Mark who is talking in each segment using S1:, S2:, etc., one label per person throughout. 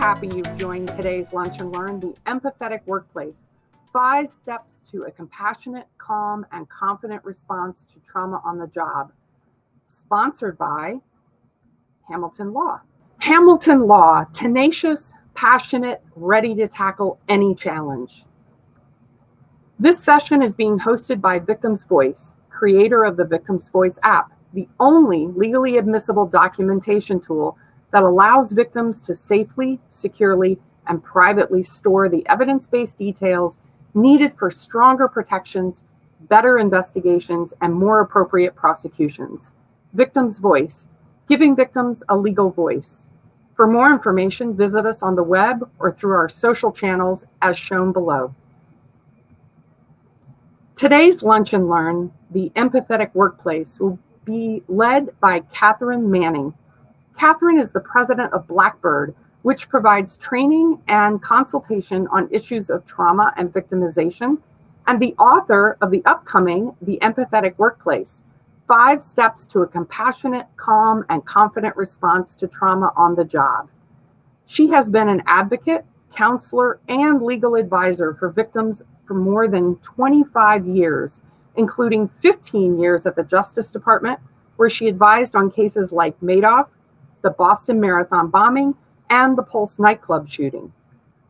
S1: happy you've joined today's Lunch and Learn, the Empathetic Workplace, 5 steps to a compassionate, calm, and confident response to trauma on the job, sponsored by Hamilton Law. Hamilton Law, tenacious, passionate, ready to tackle any challenge. This session is being hosted by VictimsVoice, creator of the VictimsVoice app, the only legally admissible documentation tool that allows victims to safely, securely, and privately store the evidence-based details needed for stronger protections, better investigations, and more appropriate prosecutions. VictimsVoice, giving victims a legal voice. For more information, visit us on the web or through our social channels as shown below. Today's Lunch and Learn, the Empathetic Workplace, will be led by Katharine Manning. Katharine is the president of Blackbird, which provides training and consultation on issues of trauma and victimization, and the author of the upcoming The Empathetic Workplace, 5 Steps to a Compassionate, Calm, and Confident Response to Trauma on the Job. She has been an advocate, counselor, and legal advisor for victims for more than 25 years, including 15 years at the Justice Department, where she advised on cases like Madoff, the Boston Marathon bombing, and the Pulse nightclub shooting.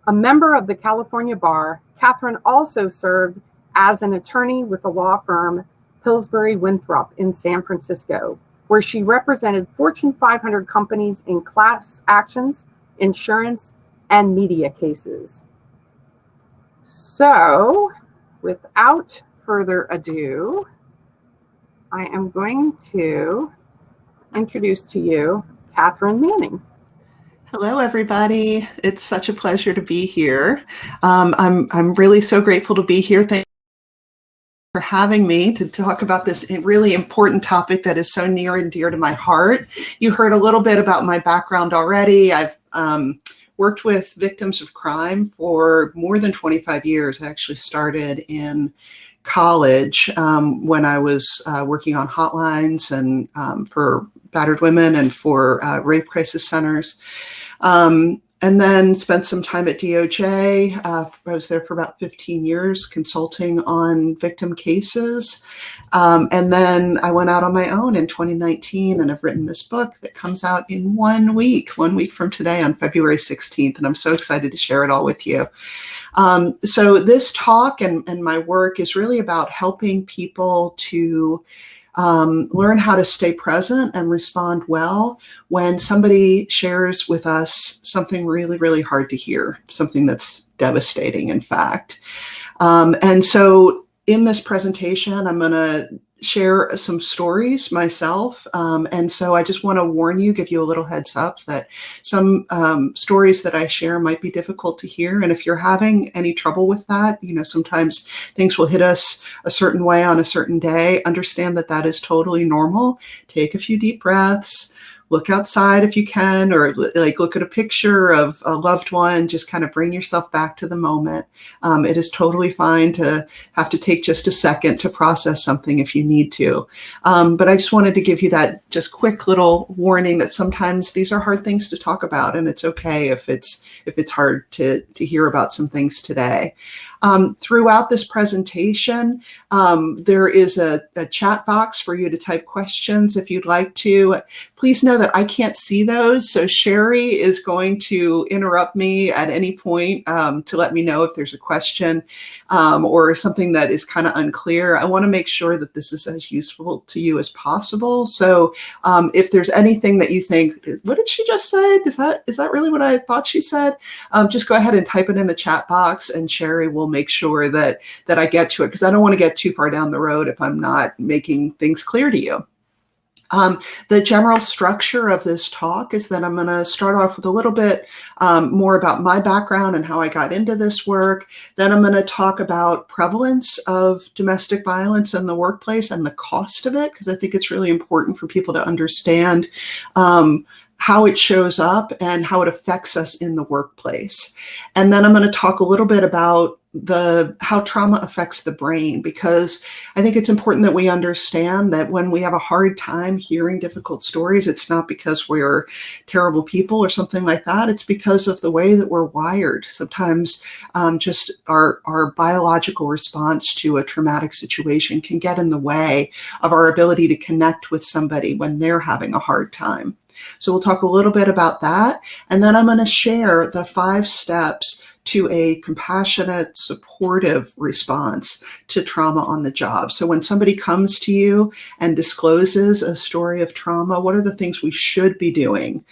S1: A member of the California Bar, Katharine also served as an attorney with the law firm Pillsbury Winthrop in San Francisco, where she represented Fortune 500 companies in class actions, insurance, and media cases. So, without further ado, I am going to introduce to you Katharine Manning.
S2: Hello, everybody. It's such a pleasure to be here. I'm really so grateful to be here. Thank you for having me to talk about this really important topic that is so near and dear to my heart. You heard a little bit about my background already. I've worked with victims of crime for more than 25 years. I actually started in college when I was working on hotlines and for battered women and for rape crisis centers. And then spent some time at DOJ. I was there for about 15 years consulting on victim cases. And then I went out on my own in 2019 and I've written this book that comes out in 1 week from today on February 16th. And I'm so excited to share it all with you. So this talk and my work is really about helping people to learn how to stay present and respond well when somebody shares with us something really, really hard to hear, something that's devastating, in fact. And so in this presentation, I'm going to share some stories myself. And so I just want to warn you, give you a little heads up that some stories that I share might be difficult to hear. And if you're having any trouble with that, sometimes things will hit us a certain way on a certain day. Understand that that is totally normal. Take a few deep breaths. Look outside if you can, or look at a picture of a loved one. Just kind of bring yourself back to the moment. It is totally fine to have to take just a second to process something if you need to. But I just wanted to give you that just quick little warning that sometimes these are hard things to talk about, and it's okay if it's hard to hear about some things today. Throughout this presentation, there is a chat box for you to type questions if you'd like to. Please know that I can't see those, so Sherry is going to interrupt me at any point to let me know if there's a question or something that is kind of unclear. I want to make sure that this is as useful to you as possible. So if there's anything that you think, what did she just say? Is that really what I thought she said? Just go ahead and type it in the chat box, and Sherry will make sure that I get to it, because I don't want to get too far down the road if I'm not making things clear to you. The general structure of this talk is that I'm going to start off with a little bit more about my background and how I got into this work. Then I'm going to talk about prevalence of domestic violence in the workplace and the cost of it, because I think it's really important for people to understand how it shows up and how it affects us in the workplace. And then I'm going to talk a little bit about how trauma affects the brain, because I think it's important that we understand that when we have a hard time hearing difficult stories, it's not because we're terrible people or something like that. It's because of the way that we're wired. Sometimes just our biological response to a traumatic situation can get in the way of our ability to connect with somebody when they're having a hard time. So we'll talk a little bit about that. And then I'm going to share the 5 steps to a compassionate, supportive response to trauma on the job. So when somebody comes to you and discloses a story of trauma, what are the things we should be doing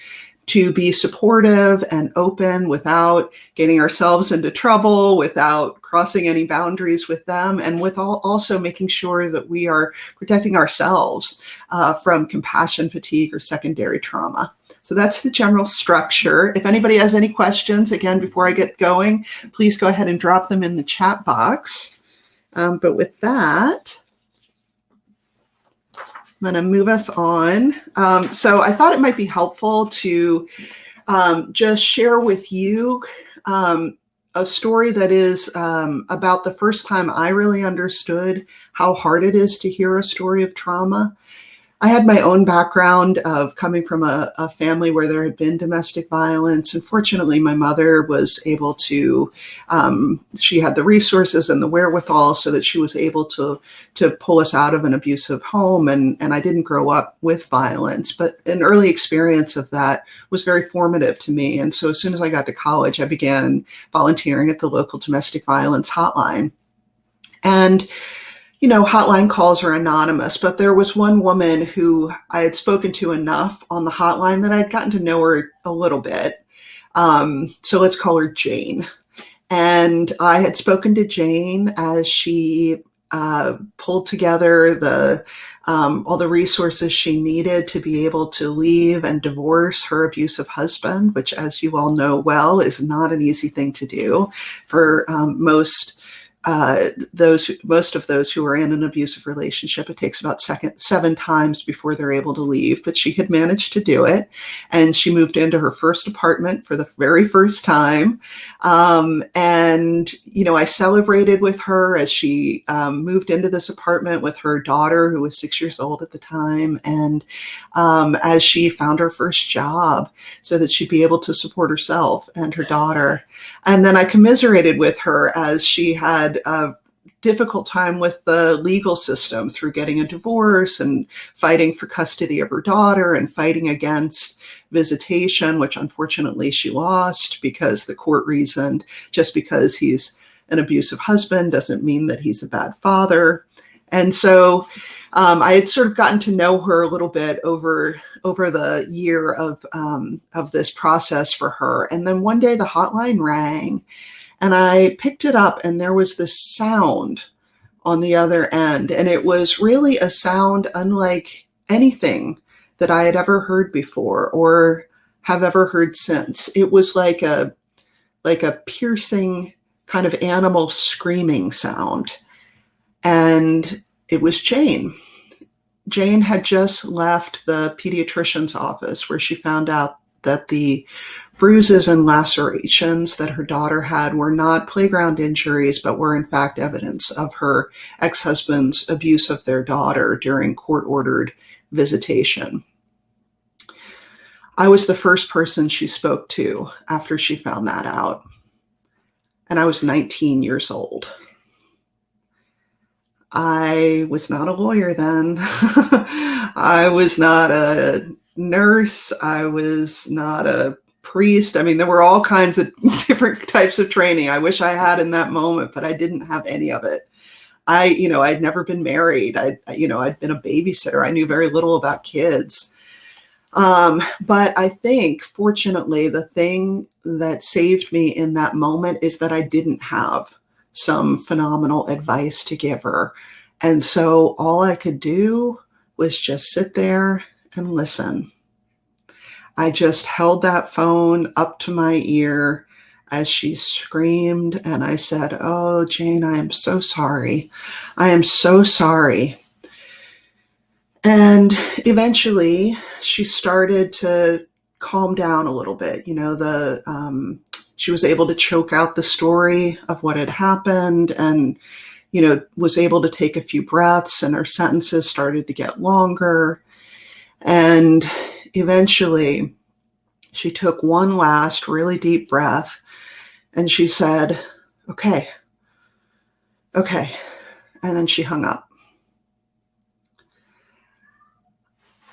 S2: to be supportive and open without getting ourselves into trouble, without crossing any boundaries with them, and with also making sure that we are protecting ourselves from compassion fatigue or secondary trauma. So that's the general structure. If anybody has any questions, again, before I get going, please go ahead and drop them in the chat box. But with that, I'm going to move us on. So I thought it might be helpful to just share with you a story that is about the first time I really understood how hard it is to hear a story of trauma. I had my own background of coming from a family where there had been domestic violence. And fortunately, my mother was able to, she had the resources and the wherewithal so that she was able to pull us out of an abusive home. And I didn't grow up with violence, but an early experience of that was very formative to me. And so as soon as I got to college, I began volunteering at the local domestic violence hotline. And you know, hotline calls are anonymous, but there was one woman who I had spoken to enough on the hotline that I'd gotten to know her a little bit. So let's call her Jane. And I had spoken to Jane as she pulled together all the resources she needed to be able to leave and divorce her abusive husband, which, as you all know well, is not an easy thing to do for most of those who are in an abusive relationship. It takes about 7 times before they're able to leave, but she had managed to do it. And she moved into her first apartment for the very first time. And, you know, I celebrated with her as she moved into this apartment with her daughter, who was 6 years old at the time. And as she found her first job so that she'd be able to support herself and her daughter. And then I commiserated with her as she had a difficult time with the legal system through getting a divorce and fighting for custody of her daughter and fighting against visitation, which unfortunately she lost because the court reasoned just because he's an abusive husband doesn't mean that he's a bad father. And so I had sort of gotten to know her a little bit over the year of this process for her. And then one day the hotline rang and I picked it up and there was this sound on the other end. And it was really a sound unlike anything that I had ever heard before or have ever heard since. It was like a piercing kind of animal screaming sound. And it was Jane. Jane had just left the pediatrician's office where she found out that the bruises and lacerations that her daughter had were not playground injuries, but were in fact evidence of her ex-husband's abuse of their daughter during court-ordered visitation. I was the first person she spoke to after she found that out. And I was 19 years old. I was not a lawyer then. I was not a nurse. I was not a priest. I mean, there were all kinds of different types of training I wish I had in that moment, but I didn't have any of it. I'd never been married. I'd been a babysitter. I knew very little about kids. But I think, fortunately, the thing that saved me in that moment is that I didn't have some phenomenal advice to give her. And so all I could do was just sit there and listen. I just held that phone up to my ear as she screamed, and I said, "Oh, Jane, I am so sorry. I am so sorry." And eventually she started to calm down a little bit. You know, She was able to choke out the story of what had happened and, was able to take a few breaths, and her sentences started to get longer. And eventually she took one last really deep breath and she said, okay. And then she hung up.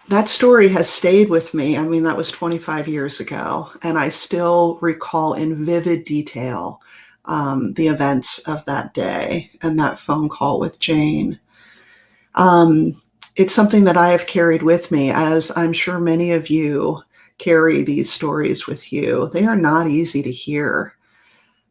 S2: That story has stayed with me. I mean, that was 25 years ago, and I still recall in vivid detail the events of that day and that phone call with Jane. It's something that I have carried with me, as I'm sure many of you carry these stories with you. They are not easy to hear,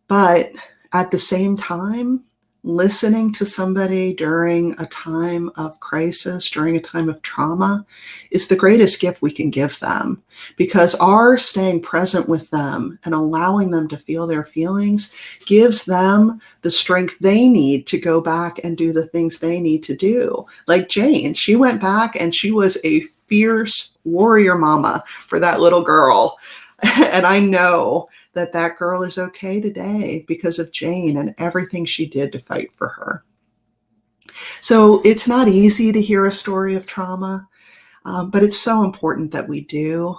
S2: but at the same time, listening to somebody during a time of crisis, during a time of trauma, is the greatest gift we can give them, because our staying present with them and allowing them to feel their feelings gives them the strength they need to go back and do the things they need to do. Like Jane, she went back and she was a fierce warrior mama for that little girl. And I know that girl is okay today because of Jane and everything she did to fight for her. So it's not easy to hear a story of trauma, but it's so important that we do.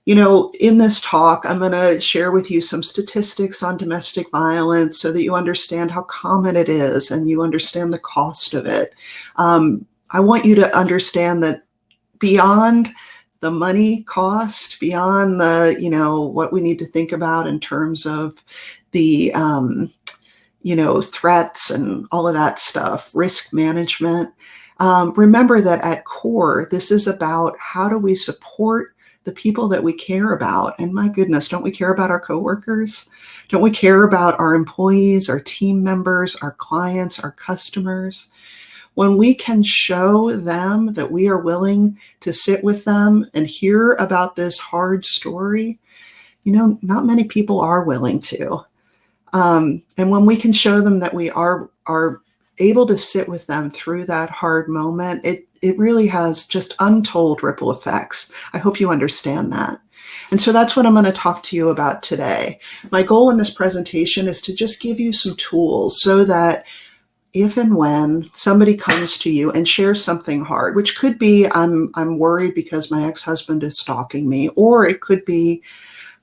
S2: In this talk, I'm going to share with you some statistics on domestic violence so that you understand how common it is and you understand the cost of it. I want you to understand that beyond the money cost, beyond the, what we need to think about in terms of the, threats and all of that stuff, risk management. Remember that at core, this is about how do we support the people that we care about. And my goodness, don't we care about our coworkers? Don't we care about our employees, our team members, our clients, our customers? When we can show them that we are willing to sit with them and hear about this hard story, not many people are willing to. And when we can show them that we are able to sit with them through that hard moment, it really has just untold ripple effects. I hope you understand that. And so that's what I'm going to talk to you about today. My goal in this presentation is to just give you some tools so that if and when somebody comes to you and shares something hard, which could be I'm worried because my ex-husband is stalking me, or it could be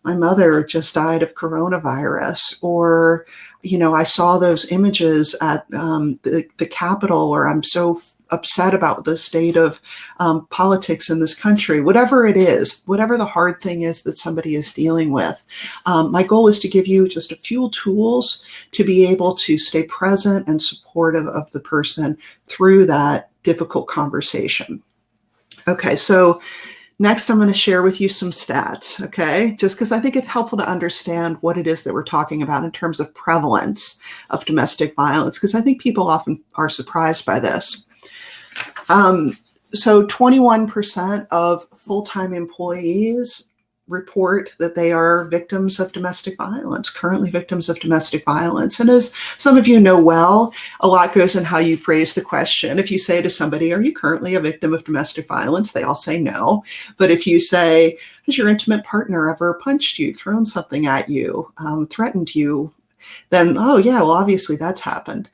S2: my mother just died of coronavirus, or I saw those images at the Capitol, or I'm so upset about the state of politics in this country. Whatever it is, whatever the hard thing is that somebody is dealing with, my goal is to give you just a few tools to be able to stay present and supportive of the person through that difficult conversation. Okay, so next, I'm going to share with you some stats, okay? Just because I think it's helpful to understand what it is that we're talking about in terms of prevalence of domestic violence, because I think people often are surprised by this. So 21% of full-time employees report that they are victims of domestic violence, currently victims of domestic violence. And as some of you know well, a lot goes in how you phrase the question. If you say to somebody, are you currently a victim of domestic violence? They all say no. But if you say, has your intimate partner ever punched you, thrown something at you, threatened you, then, oh yeah, well, obviously that's happened.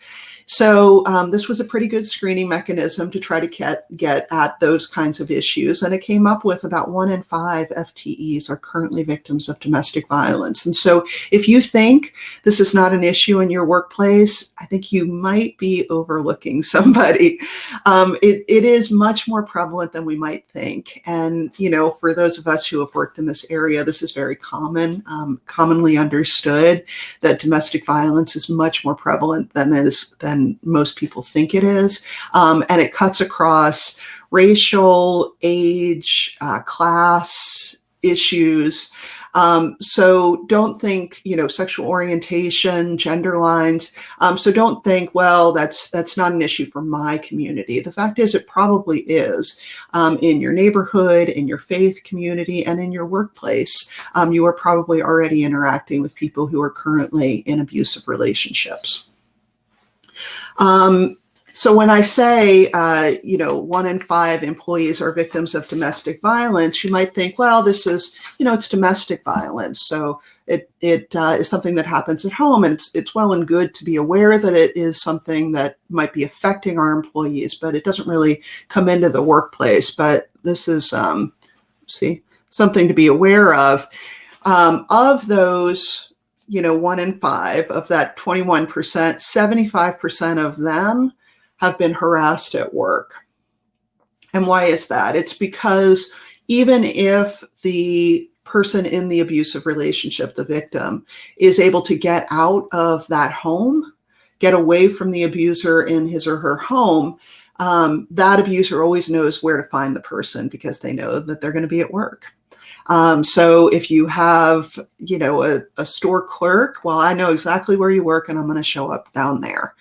S2: So this was a pretty good screening mechanism to try to get at those kinds of issues. And it came up with about 1 in 5 FTEs are currently victims of domestic violence. And so if you think this is not an issue in your workplace, I think you might be overlooking somebody. It is much more prevalent than we might think. And, for those of us who have worked in this area, this is very common, commonly understood that domestic violence is much more prevalent than most people think it is. And it cuts across racial, age, class issues. So don't think, sexual orientation, gender lines. So don't think, well, that's not an issue for my community. The fact is, it probably is in your neighborhood, in your faith community, and in your workplace. You are probably already interacting with people who are currently in abusive relationships. So when I say, 1 in 5 employees are victims of domestic violence, you might think, well, this is, it's domestic violence. So it is something that happens at home, and it's well and good to be aware that it is something that might be affecting our employees, but it doesn't really come into the workplace. But this is, something to be aware of. Of those, 1 in 5 of that 21%, 75% of them have been harassed at work. And why is that? It's because even if the person in the abusive relationship, the victim, is able to get out of that home, get away from the abuser in his or her home, that abuser always knows where to find the person because they know that they're going to be at work. So if you have, a store clerk, well, I know exactly where you work and I'm going to show up down there.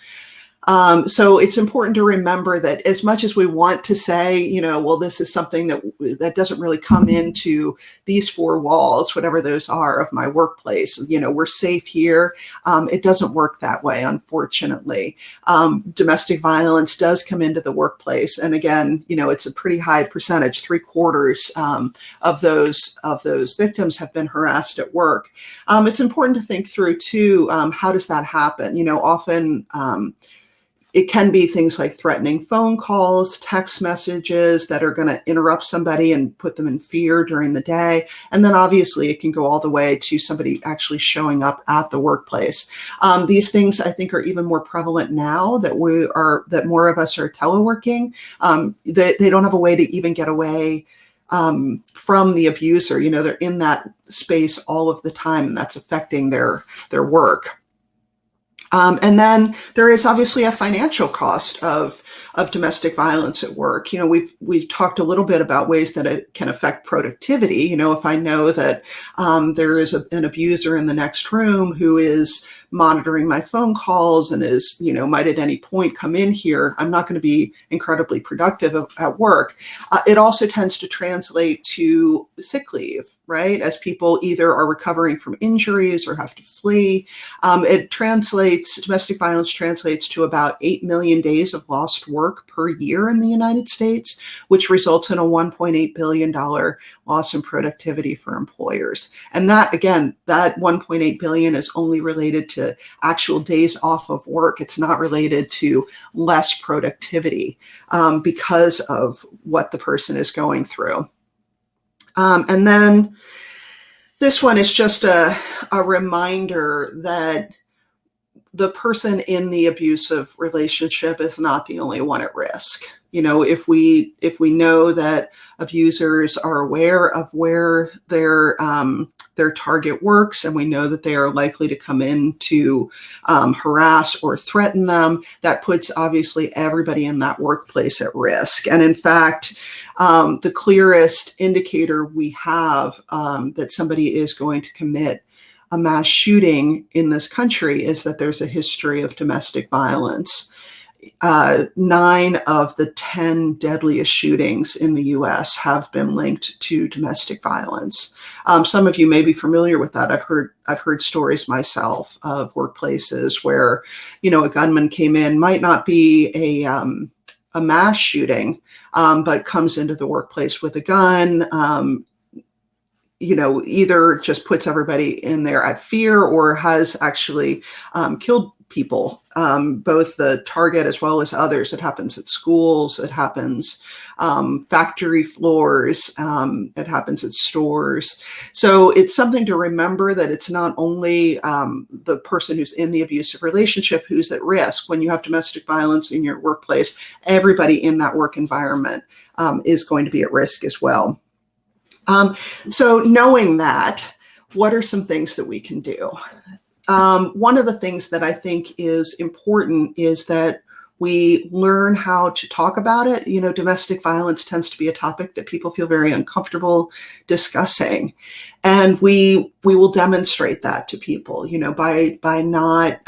S2: So it's important to remember that as much as we want to say, well, this is something that doesn't really come into these 4 walls, whatever those are, of my workplace, we're safe here. It doesn't work that way, unfortunately. Domestic violence does come into the workplace. And again, it's a pretty high percentage, 3/4 of those victims have been harassed at work. It's important to think through too, how does that happen? Often, it can be things like threatening phone calls, text messages that are going to interrupt somebody and put them in fear during the day. And then obviously it can go all the way to somebody actually showing up at the workplace. These things I think are even more prevalent now that more of us are teleworking. They don't have a way to even get away from the abuser. They're in that space all of the time, and that's affecting their work. And then there is obviously a financial cost of domestic violence at work. We've talked a little bit about ways that it can affect productivity. If I know that there is an abuser in the next room who is monitoring my phone calls and is, might at any point come in here, I'm not going to be incredibly productive at work. It also tends to translate to sick leave, right? As people either are recovering from injuries or have to flee. Domestic violence translates to about 8 million days of lost work per year in the United States, which results in a $1.8 billion loss in productivity for employers. And that, again, that 1.8 billion is only related to actual days off of work. It's not related to less productivity because of what the person is going through. And then this one is just a reminder that the person in the abusive relationship is not the only one at risk. If we know that abusers are aware of where their target works, and we know that they are likely to come in to harass or threaten them, that puts obviously everybody in that workplace at risk. And in fact, the clearest indicator we have that somebody is going to commit a mass shooting in this country is that there's a history of domestic violence. 9 of the 10 deadliest shootings in the U.S. have been linked to domestic violence. Some of you may be familiar with that. I've heard stories myself of workplaces where, a gunman came in, might not be a mass shooting, but comes into the workplace with a gun. Either just puts everybody in there at fear or has actually killed people, both the target as well as others. It happens at schools, it happens factory floors, it happens at stores. So it's something to remember that it's not only the person who's in the abusive relationship who's at risk. When you have domestic violence in your workplace, everybody in that work environment is going to be at risk as well. So knowing that, what are some things that we can do? One of the things that I think is important is that we learn how to talk about it. Domestic violence tends to be a topic that people feel very uncomfortable discussing. And we will demonstrate that to people, by not,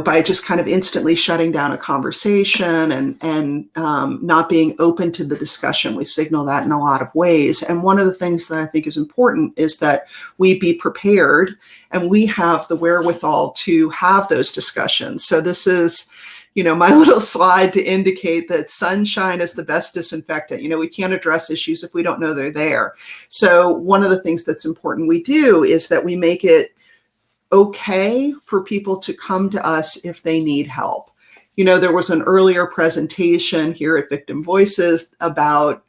S2: by just kind of instantly shutting down a conversation and not being open to the discussion. We signal that in a lot of ways. And one of the things that I think is important is that we be prepared and we have the wherewithal to have those discussions. So this is, my little slide to indicate that sunshine is the best disinfectant. We can't address issues if we don't know they're there. So one of the things that's important we do is that we make it okay for people to come to us if they need help. There was an earlier presentation here at Victim Voices about,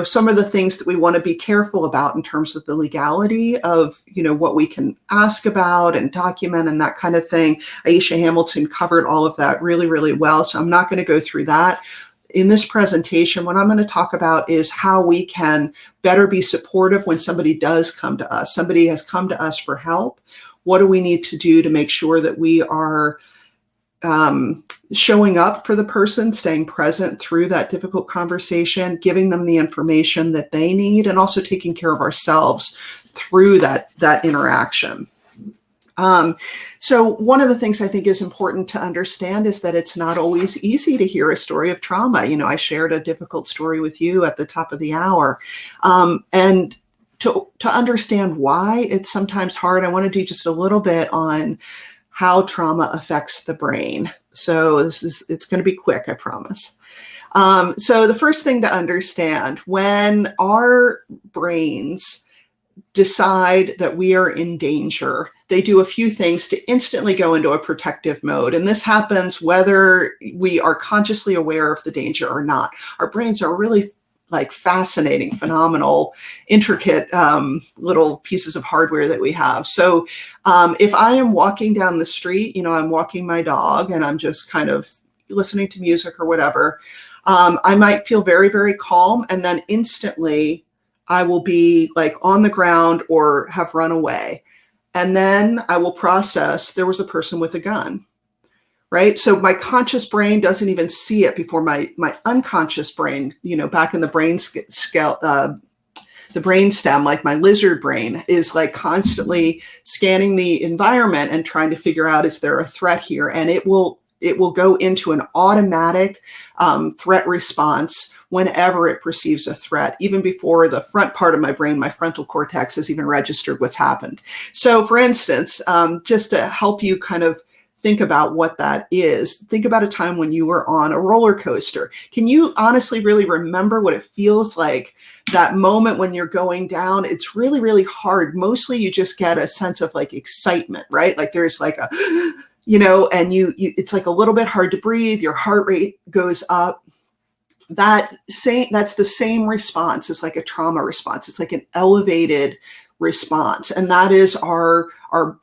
S2: some of the things that we want to be careful about in terms of the legality of, what we can ask about and document and that kind of thing. Aisha Hamilton covered all of that really, really well. So I'm not going to go through that. In this presentation, what I'm going to talk about is how we can better be supportive when somebody does come to us. Somebody has come to us for help. What do we need to do to make sure that we are showing up for the person, staying present through that difficult conversation, giving them the information that they need, and also taking care of ourselves through that interaction. So one of the things I think is important to understand is that it's not always easy to hear a story of trauma. I shared a difficult story with you at the top of the hour. And to understand why it's sometimes hard, I want to do just a little bit on how trauma affects the brain. So it's going to be quick, I promise. So the first thing to understand, when our brains decide that we are in danger, they do a few things to instantly go into a protective mode. And this happens whether we are consciously aware of the danger or not. Our brains are really fascinating, phenomenal, intricate little pieces of hardware that we have. So if I am walking down the street, I'm walking my dog and I'm just kind of listening to music or whatever, I might feel very, very calm. And then instantly I will be on the ground or have run away. And then I will process there was a person with a gun. Right. So my conscious brain doesn't even see it before my unconscious brain, back in the brain scale, the brain stem, like my lizard brain is constantly scanning the environment and trying to figure out, is there a threat here? And it will go into an automatic threat response whenever it perceives a threat, even before the front part of my brain, my frontal cortex, has even registered what's happened. So for instance, just to help you kind of think about what that is, think about a time when you were on a roller coaster. Can you honestly really remember what it feels like, that moment when you're going down? It's really, really hard. Mostly you just get a sense of excitement, right? There's a, and it's a little bit hard to breathe. Your heart rate goes up. That's the same response as a trauma response. It's an elevated response. And that is our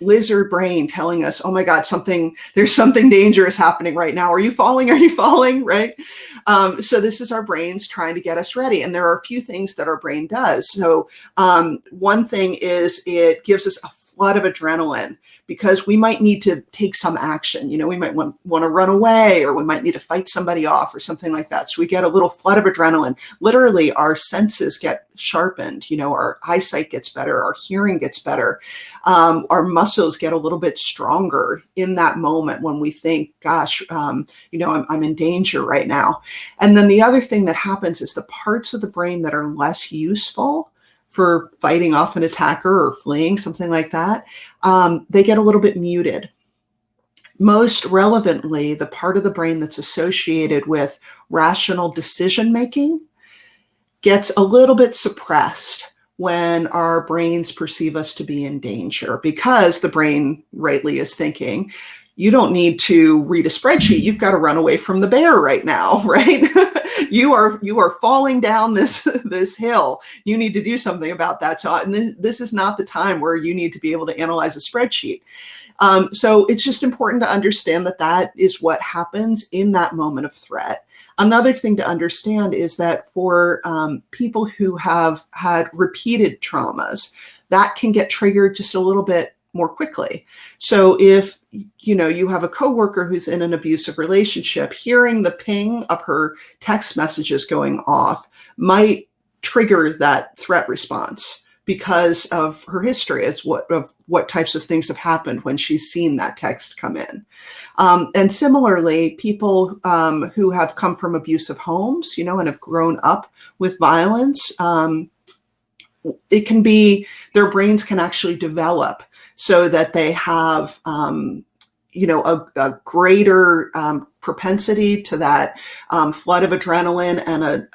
S2: lizard brain telling us, oh my God, there's something dangerous happening right now. Are you falling? Are you falling? Right? So this is our brains trying to get us ready. And there are a few things that our brain does. So one thing is it gives us a flood of adrenaline because we might need to take some action. We might want to run away, or we might need to fight somebody off or something like that. So we get a little flood of adrenaline. Literally, our senses get sharpened. Our eyesight gets better. Our hearing gets better. Our muscles get a little bit stronger in that moment when we think, gosh, I'm in danger right now. And then the other thing that happens is the parts of the brain that are less useful for fighting off an attacker or fleeing, something like that, they get a little bit muted. Most relevantly, the part of the brain that's associated with rational decision-making gets a little bit suppressed when our brains perceive us to be in danger, because the brain rightly is thinking, you don't need to read a spreadsheet. You've got to run away from the bear right now, right? You are falling down this hill. You need to do something about that. So this is not the time where you need to be able to analyze a spreadsheet. So it's just important to understand that is what happens in that moment of threat. Another thing to understand is that for people who have had repeated traumas, that can get triggered just a little bit more quickly. So if you have a coworker who's in an abusive relationship, hearing the ping of her text messages going off might trigger that threat response because of her history. It's what types of things have happened when she's seen that text come in. And similarly, people who have come from abusive homes, and have grown up with violence, it can be, their brains can actually develop so that they have, a greater propensity to that flood of adrenaline and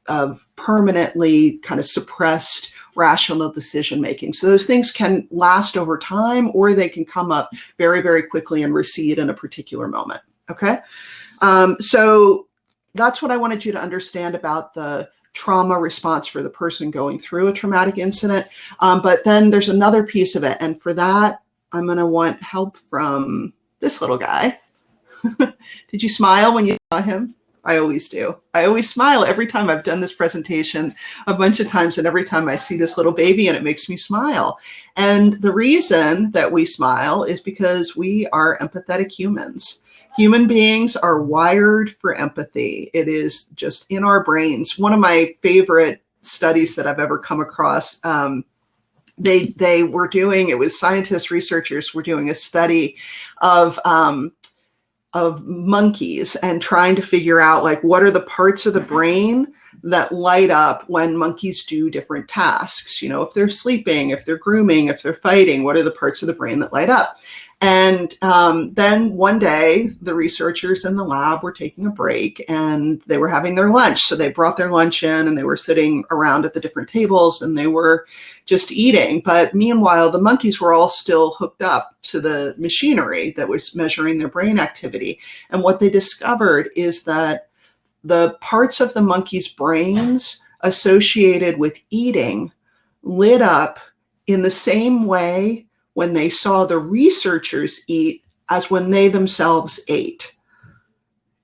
S2: a permanently kind of suppressed rational decision making. So those things can last over time, or they can come up very, very quickly and recede in a particular moment. Okay. So that's what I wanted you to understand about the trauma response for the person going through a traumatic incident. But then there's another piece of it. And for that, I'm going to want help from this little guy. Did you smile when you saw him? I always do. I always smile every time. I've done this presentation a bunch of times, and every time I see this little baby, and it makes me smile. And the reason that we smile is because we are empathetic humans. Human beings are wired for empathy. It is just in our brains. One of my favorite studies that I've ever come across, they were doing, it was scientists, researchers were doing a study of monkeys and trying to figure out, like, what are the parts of the brain that light up when monkeys do different tasks? If they're sleeping, if they're grooming, if they're fighting, what are the parts of the brain that light up? And then one day, the researchers in the lab were taking a break and they were having their lunch. So they brought their lunch in and they were sitting around at the different tables and they were just eating. But meanwhile, the monkeys were all still hooked up to the machinery that was measuring their brain activity. And what they discovered is that the parts of the monkeys' brains associated with eating lit up in the same way when they saw the researchers eat as when they themselves ate.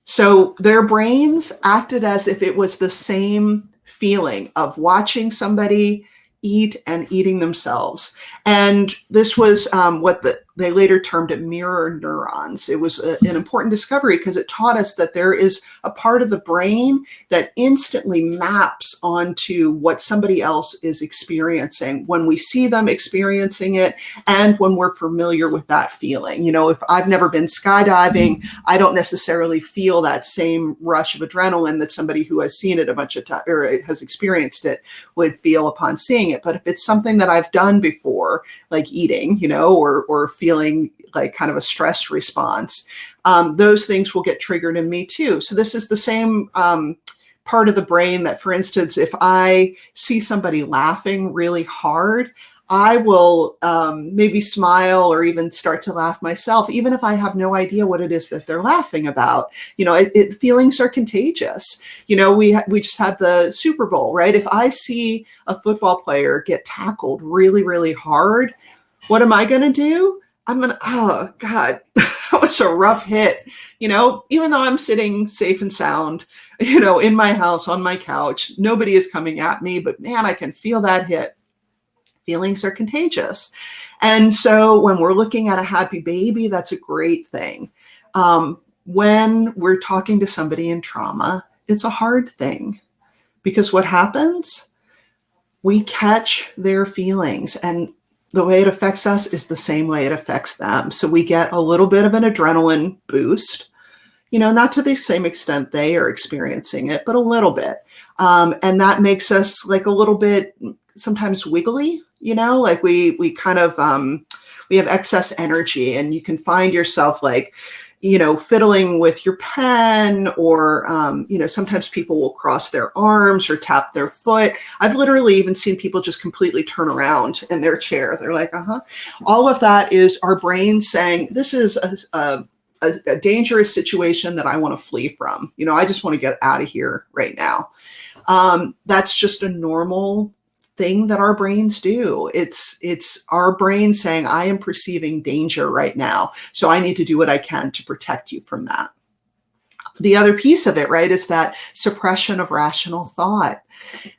S2: So their brains acted as if it was the same feeling of watching somebody eat and eating themselves. And this was what they later termed it mirror neurons. It was an important discovery because it taught us that there is a part of the brain that instantly maps onto what somebody else is experiencing when we see them experiencing it and when we're familiar with that feeling. If I've never been skydiving, I don't necessarily feel that same rush of adrenaline that somebody who has seen it a bunch of times or has experienced it would feel upon seeing it. But if it's something that I've done before, like eating, or feeling like kind of a stress response, those things will get triggered in me too. So this is the same part of the brain that, for instance, if I see somebody laughing really hard, I will maybe smile or even start to laugh myself, even if I have no idea what it is that they're laughing about. Feelings are contagious. We just had the Super Bowl, right? If I see a football player get tackled really, really hard, what am I going to do? I'm going to, oh God, that was a rough hit. Even though I'm sitting safe and sound, in my house, on my couch, nobody is coming at me, but man, I can feel that hit. Feelings are contagious. And so when we're looking at a happy baby, that's a great thing. When we're talking to somebody in trauma, it's a hard thing because what happens? We catch their feelings, and the way it affects us is the same way it affects them. So we get a little bit of an adrenaline boost, not to the same extent they are experiencing it, but a little bit. And that makes us like a little bit sometimes wiggly, like we kind of, we have excess energy, and you can find yourself like, fiddling with your pen, or, sometimes people will cross their arms or tap their foot. I've literally even seen people just completely turn around in their chair. They're like, all of that is our brain saying, this is a dangerous situation that I want to flee from. I just want to get out of here right now. That's just a normal thing that our brains do. It's our brain saying, I am perceiving danger right now, so I need to do what I can to protect you from that. The other piece of it, right, is that suppression of rational thought.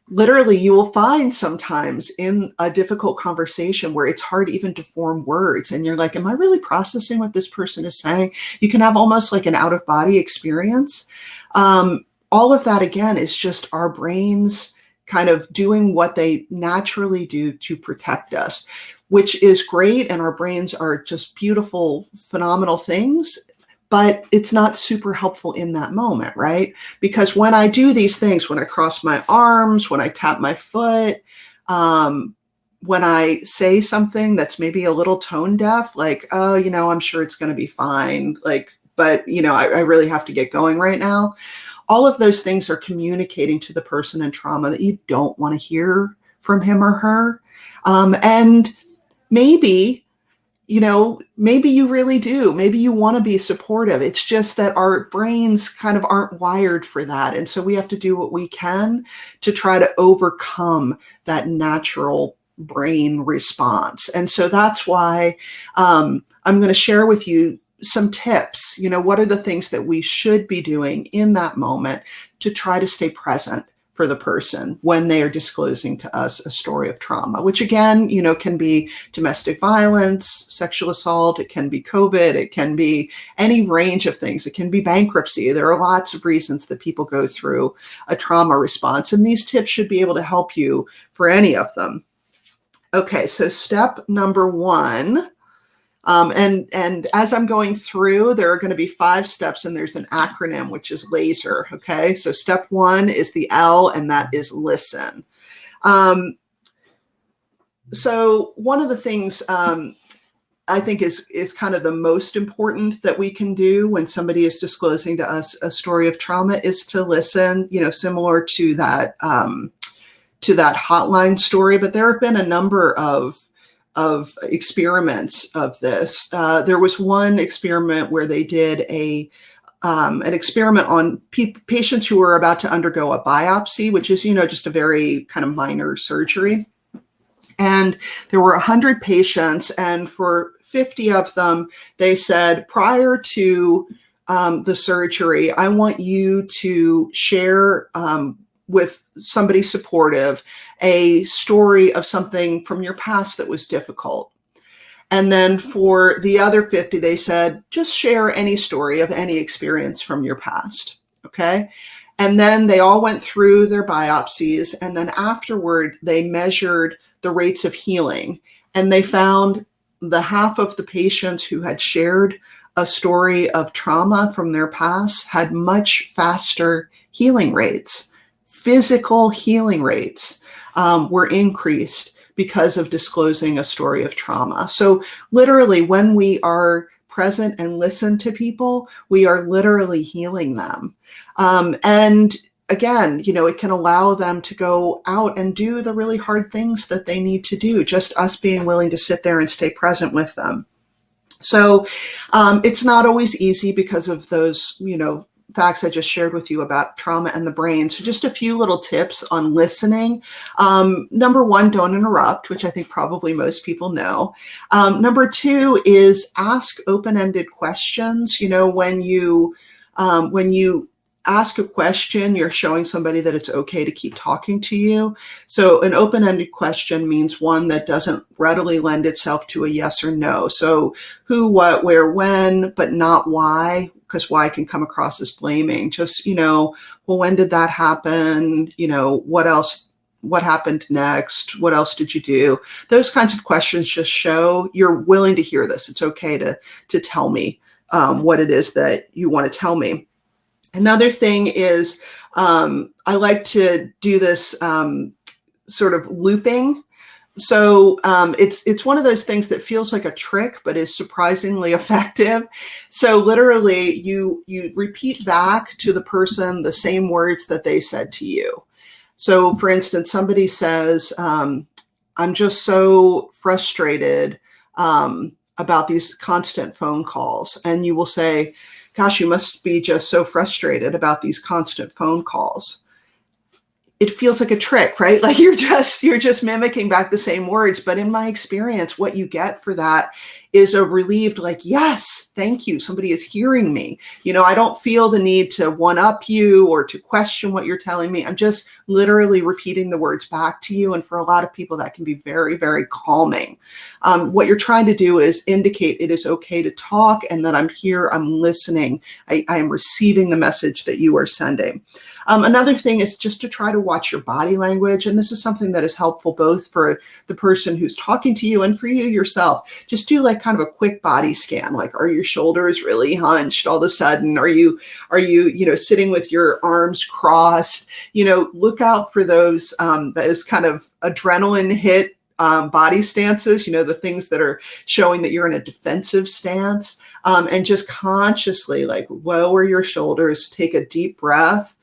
S2: Literally, you will find sometimes in a difficult conversation where it's hard even to form words, and you're like, am I really processing what this person is saying? You can have almost like an out-of-body experience. All of that, again, is just our brains kind of doing what they naturally do to protect us, which is great. And our brains are just beautiful, phenomenal things, but it's not super helpful in that moment, right? Because when I do these things, when I cross my arms, when I tap my foot, when I say something that's maybe a little tone deaf, like, oh, I'm sure it's going to be fine. Like, but, I really have to get going right now. All of those things are communicating to the person in trauma that you don't want to hear from him or her. And maybe you really do. Maybe you want to be supportive. It's just that our brains kind of aren't wired for that. And so we have to do what we can to try to overcome that natural brain response. And so that's why I'm going to share with you some tips. What are the things that we should be doing in that moment to try to stay present for the person when they are disclosing to us a story of trauma, which again, can be domestic violence, sexual assault, it can be COVID, it can be any range of things. It can be bankruptcy. There are lots of reasons that people go through a trauma response, and these tips should be able to help you for any of them. Okay, so step number one, and as I'm going through, there are going to be 5 steps, and there's an acronym, which is LASER. Okay, so step 1 is the L, and that is listen. So one of the things I think is kind of the most important that we can do when somebody is disclosing to us a story of trauma is to listen. Similar to that hotline story, but there have been a number of experiments of this. There was one experiment where they did an experiment on patients who were about to undergo a biopsy, which is, just a very kind of minor surgery. And there were 100 patients, and for 50 of them, they said, prior to the surgery, I want you to share with somebody supportive a story of something from your past that was difficult. And then for the other 50, they said, just share any story of any experience from your past. Okay. And then they all went through their biopsies. And then afterward, they measured the rates of healing. And they found the half of the patients who had shared a story of trauma from their past had much faster healing rates. Physical healing rates were increased because of disclosing a story of trauma. So literally, when we are present and listen to people, we are literally healing them. And again, it can allow them to go out and do the really hard things that they need to do, just us being willing to sit there and stay present with them. So it's not always easy because of those, facts I just shared with you about trauma and the brain. So just a few little tips on listening. Number 1, don't interrupt, which I think probably most people know. Number 2 is ask open-ended questions. When you ask a question, you're showing somebody that it's okay to keep talking to you. So an open-ended question means one that doesn't readily lend itself to a yes or no. So who, what, where, when, but not why, because why can come across as blaming. Just, well, when did that happen? What else? What happened next? What else did you do? Those kinds of questions just show you're willing to hear this. It's okay to tell me what it is that you want to tell me. Another thing is I like to do this sort of looping. So it's one of those things that feels like a trick, but is surprisingly effective. So literally, you repeat back to the person the same words that they said to you. So for instance, somebody says, I'm just so frustrated about these constant phone calls. And you will say, gosh, you must be just so frustrated about these constant phone calls. It feels like a trick, right? Like you're just mimicking back the same words. But in my experience, what you get for that is a relieved, like, yes, thank you. Somebody is hearing me. I don't feel the need to one up you or to question what you're telling me. I'm just literally repeating the words back to you. And for a lot of people, that can be very, very calming. What you're trying to do is indicate it is okay to talk and that I'm here, I'm listening. I am receiving the message that you are sending. Another thing is just to try to watch your body language. And this is something that is helpful both for the person who's talking to you and for you yourself. Just do like kind of a quick body scan. Like, are your shoulders really hunched all of a sudden? Are you sitting with your arms crossed? Look out for those kind of adrenaline hit body stances, the things that are showing that you're in a defensive stance, and just consciously like lower your shoulders, take a deep breath,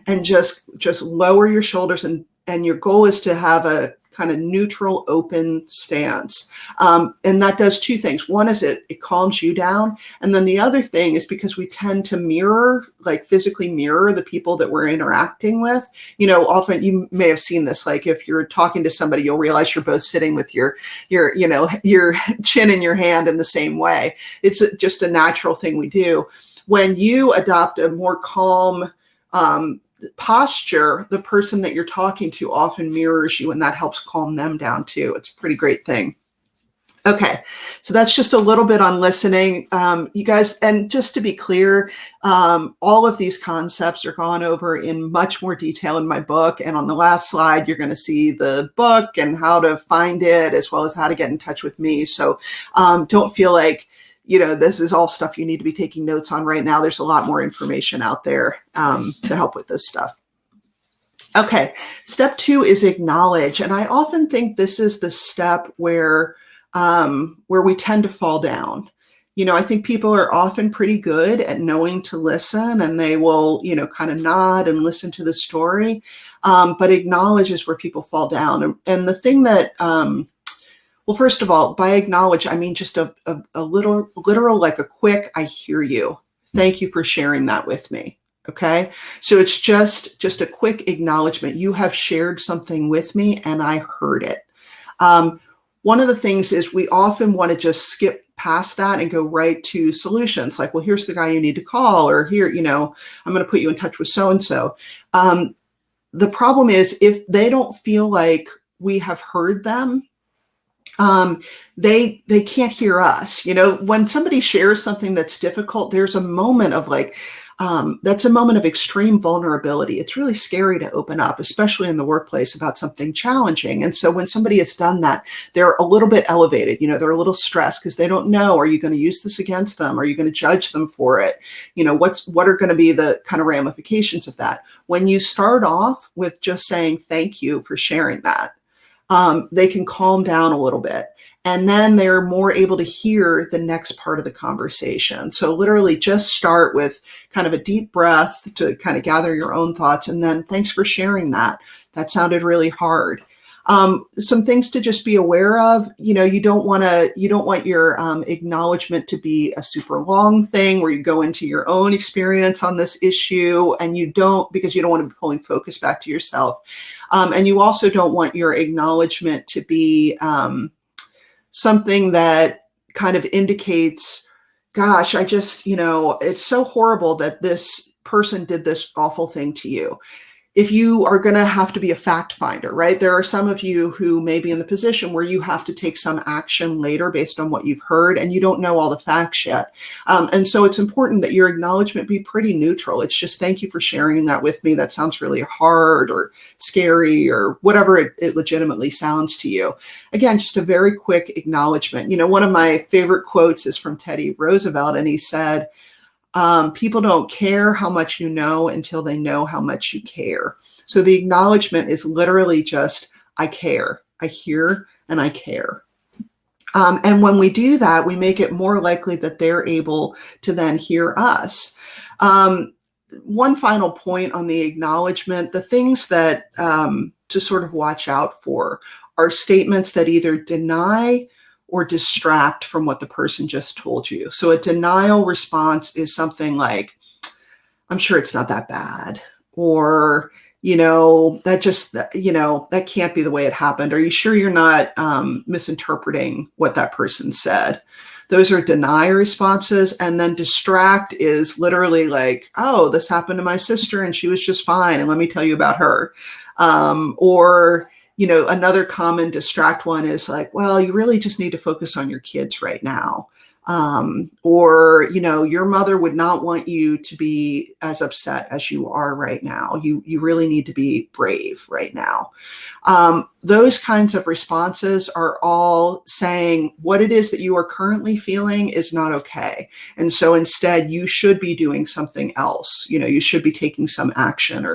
S2: and just lower your shoulders. And your goal is to have a kind of neutral, open stance. And that does two things. One is it calms you down. And then the other thing is because we tend to mirror, like physically mirror the people that we're interacting with. Often you may have seen this, like if you're talking to somebody, you'll realize you're both sitting with your chin in your hand in the same way. It's just a natural thing we do. When you adopt a more calm, posture, the person that you're talking to often mirrors you, and that helps calm them down too. It's a pretty great thing. Okay, so that's just a little bit on listening, you guys. And just to be clear, all of these concepts are gone over in much more detail in my book. And on the last slide, you're going to see the book and how to find it, as well as how to get in touch with me. So don't feel like this is all stuff you need to be taking notes on right now. There's a lot more information out there to help with this stuff. Okay, step 2 is acknowledge. And I often think this is the step where we tend to fall down. I think people are often pretty good at knowing to listen, and they will, kind of nod and listen to the story. But acknowledge is where people fall down. And the thing that, well, first of all, by acknowledge, I mean just a little literal, like a quick, I hear you. Thank you for sharing that with me. Okay. So it's just a quick acknowledgement. You have shared something with me and I heard it. One of the things is we often want to just skip past that and go right to solutions. Like, well, here's the guy you need to call, or here, I'm going to put you in touch with so-and-so. The problem is if they don't feel like we have heard them, they can't hear us. When somebody shares something that's difficult, there's a moment of like, that's a moment of extreme vulnerability. It's really scary to open up, especially in the workplace, about something challenging. And so when somebody has done that, they're a little bit elevated, they're a little stressed because they don't know, are you going to use this against them? Are you going to judge them for it? What are going to be the kind of ramifications of that? When you start off with just saying, thank you for sharing that, they can calm down a little bit, and then they're more able to hear the next part of the conversation. So literally just start with kind of a deep breath to kind of gather your own thoughts. And then thanks for sharing that. That sounded really hard. Some things to just be aware of, you don't want your acknowledgement to be a super long thing where you go into your own experience on this issue, and because you don't want to be pulling focus back to yourself. And you also don't want your acknowledgement to be something that kind of indicates, gosh, it's so horrible that this person did this awful thing to you. If you are going to have to be a fact finder, right? There are some of you who may be in the position where you have to take some action later based on what you've heard, and you don't know all the facts yet. And so it's important that your acknowledgement be pretty neutral. It's just, thank you for sharing that with me. That sounds really hard or scary or whatever it legitimately sounds to you. Again, just a very quick acknowledgement. One of my favorite quotes is from Teddy Roosevelt, and he said, people don't care how much you know until they know how much you care. So the acknowledgement is literally just, I care, I hear, and I care. And when we do that, we make it more likely that they're able to then hear us. One final point on the acknowledgement, the things that to sort of watch out for are statements that either deny or distract from what the person just told you. So a denial response is something like, I'm sure it's not that bad, or, that can't be the way it happened. Are you sure you're not misinterpreting what that person said? Those are deny responses. And then distract is literally like, oh, this happened to my sister and she was just fine, and let me tell you about her. Or another common distract one is like, well, you really just need to focus on your kids right now. Or, your mother would not want you to be as upset as you are right now. You really need to be brave right now. Those kinds of responses are all saying what it is that you are currently feeling is not okay. And so instead you should be doing something else. You should be taking some action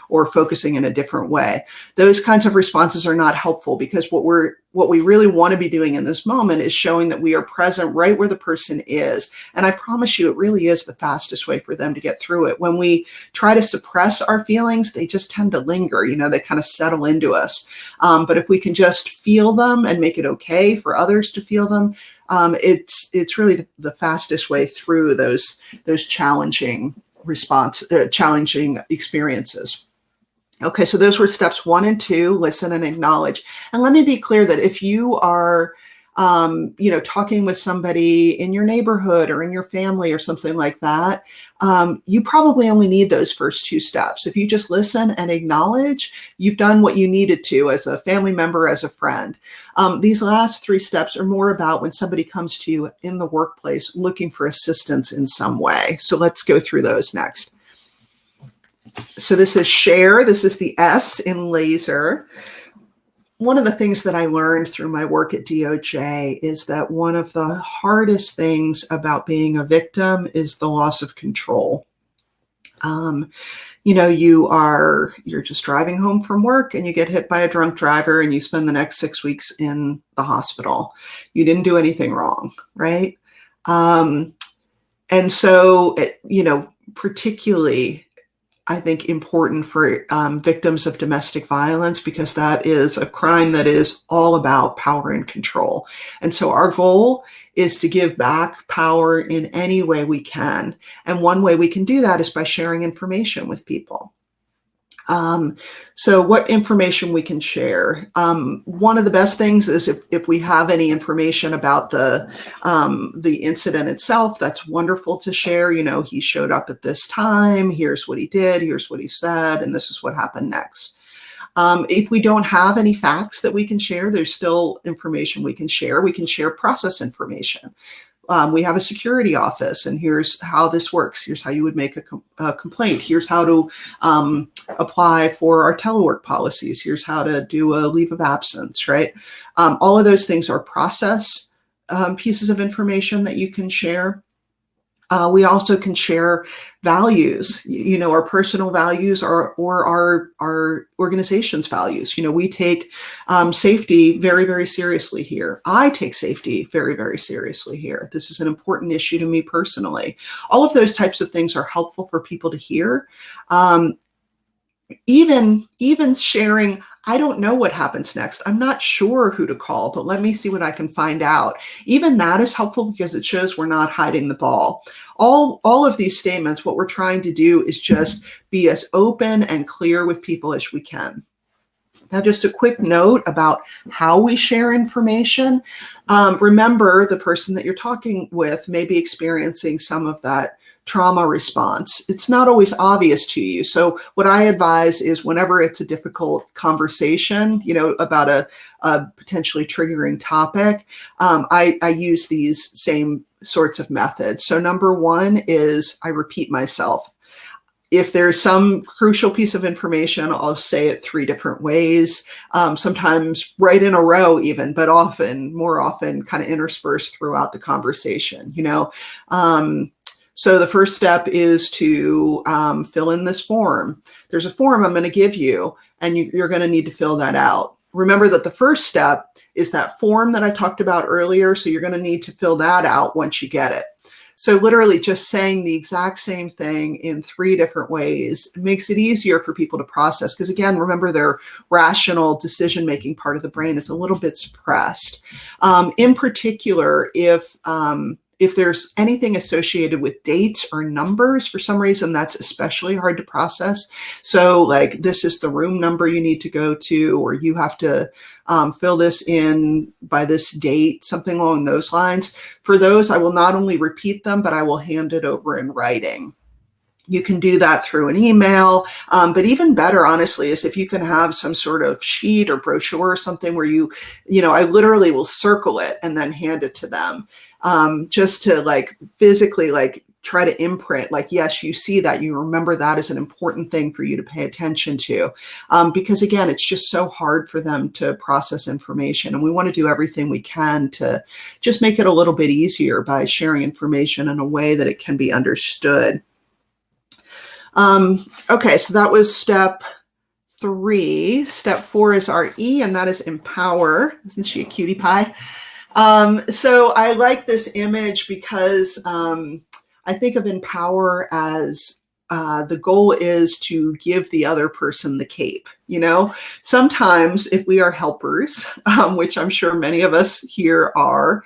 S2: or focusing in a different way. Those kinds of responses are not helpful, because what we really want to be doing in this moment is showing that we are present right where the person is. And I promise you, it really is the fastest way for them to get through it. When we try to suppress our feelings, they just tend to linger, they kind of settle into us. But if we can just feel them and make it okay for others to feel them, it's really the fastest way through those challenging challenging experiences. Okay, so those were steps 1 and 2, listen and acknowledge. And let me be clear that if you are, talking with somebody in your neighborhood or in your family or something like that, you probably only need those first 2 steps. If you just listen and acknowledge, you've done what you needed to as a family member, as a friend. These last 3 steps are more about when somebody comes to you in the workplace looking for assistance in some way. So let's go through those next. So this is share. This is the S in laser. One of the things that I learned through my work at DOJ is that one of the hardest things about being a victim is the loss of control. You're just driving home from work and you get hit by a drunk driver and you spend the next 6 weeks in the hospital. You didn't do anything wrong, right? And so, particularly, I think, important for victims of domestic violence, because that is a crime that is all about power and control. And so our goal is to give back power in any way we can. And one way we can do that is by sharing information with people. So what information we can share. One of the best things is if we have any information about the incident itself, that's wonderful to share. He showed up at this time, here's what he did, here's what he said, and this is what happened next. If we don't have any facts that we can share, there's still information we can share. We can share process information. We have a security office, and here's how this works. Here's how you would make a complaint. Here's how to apply for our telework policies. Here's how to do a leave of absence, right? All of those things are process pieces of information that you can share. We also can share values, our personal values or our organization's values. We take safety very, very seriously here. I take safety very, very seriously here. This is an important issue to me personally. All of those types of things are helpful for people to hear. Even sharing, I don't know what happens next. I'm not sure who to call, but let me see what I can find out. Even that is helpful because it shows we're not hiding the ball. All of these statements, what we're trying to do is just be as open and clear with people as we can. Now, just a quick note about how we share information. Remember, the person that you're talking with may be experiencing some of that trauma response. It's not always obvious to you. So what I advise is whenever it's a difficult conversation, about a potentially triggering topic, I use these same sorts of methods. So number 1 is I repeat myself. If there's some crucial piece of information, I'll say it 3 different ways, sometimes right in a row even, but more often kind of interspersed throughout the conversation, So the first step is to fill in this form. There's a form I'm going to give you, and you're going to need to fill that out. Remember that the first step is that form that I talked about earlier, so you're going to need to fill that out once you get it. So literally just saying the exact same thing in 3 different ways makes it easier for people to process. Because again, remember, their rational decision-making part of the brain is a little bit suppressed. In particular, if there's anything associated with dates or numbers, for some reason, that's especially hard to process. So like, this is the room number you need to go to, or you have to fill this in by this date, something along those lines. For those, I will not only repeat them, but I will hand it over in writing. You can do that through an email, but even better, honestly, is if you can have some sort of sheet or brochure or something where I literally will circle it and then hand it to them. just to like physically like try to imprint, like, yes, you see that, you remember that is an important thing for you to pay attention to. Because again, it's just so hard for them to process information. And we want to do everything we can to just make it a little bit easier by sharing information in a way that it can be understood. Okay, so that was step 3. Step 4 is our E, and that is empower. Isn't she a cutie pie? So I like this image because I think of empower as the goal is to give the other person the cape. You know, sometimes if we are helpers, which I'm sure many of us here are,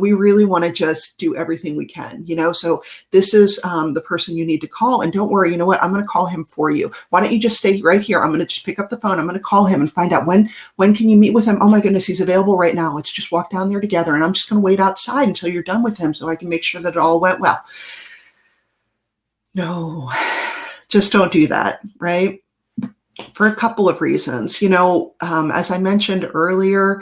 S2: we really want to just do everything we can, you know, so this is the person you need to call, and don't worry, you know what, I'm going to call him for you. Why don't you just stay right here? I'm going to just pick up the phone. I'm going to call him and find out when can you meet with him? Oh my goodness, he's available right now. Let's just walk down there together, and I'm just going to wait outside until you're done with him so I can make sure that it all went well. No, just don't do that, right? For a couple of reasons. You know, as I mentioned earlier,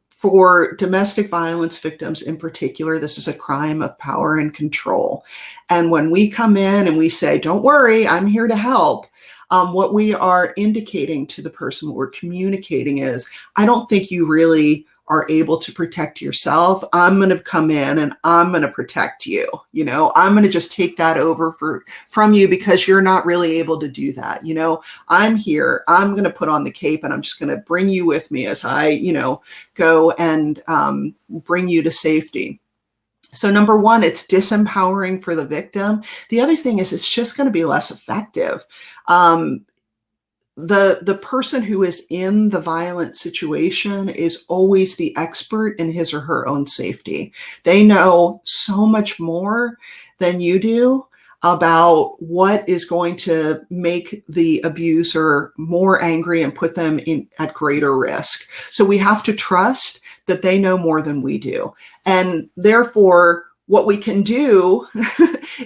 S2: for domestic violence victims in particular, this is a crime of power and control. And when we come in and we say, don't worry, I'm here to help, what we are indicating to the person, what we're communicating is, I don't think you really are able to protect yourself. I'm going to come in and I'm going to protect you. You know, I'm going to just take that over from you because you're not really able to do that. You know, I'm here, I'm going to put on the cape, and I'm just going to bring you with me as I, you know, go and bring you to safety. So number one, it's disempowering for the victim. The other thing is it's just going to be less effective. The person who is in the violent situation is always the expert in his or her own safety. They know so much more than you do about what is going to make the abuser more angry and put them at greater risk. So we have to trust that they know more than we do. And therefore, what we can do